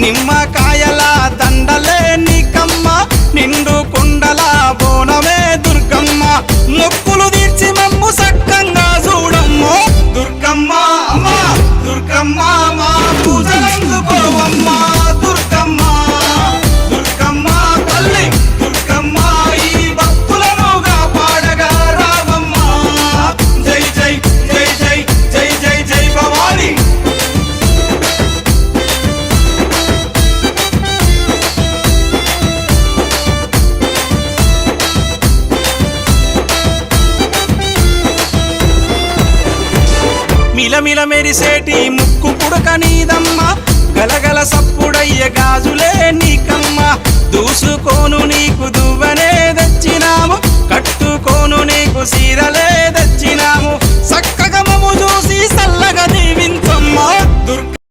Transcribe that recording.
నిమ్మకాయల దండలే నీకమ్మ నిండు కుండల బోనమే దుర్గమ్మ మొక్కులు తీర్చి మమ్ము సక్కంగా చూడమ్మో దుర్గమ్మ అమ్మా దుర్గమ్మ మా పూజలందుకోవమ్మ దుర్గమ్మ దుర్గమ్మ తల్లి దుర్గమ్మ ఈ భక్తులను కాపాడగా రావమ్మ జై జై జై జై జై జై జై భవాని మిలమిల మెరిసేటి ముక్కు పుడక నీదమ్మ గలగల సప్పుడయ్య గాజులే నీకమ్మ దూసుకోను నీకు దువ్వనే తెచ్చినాము కట్టుకోను నీకు సీరలే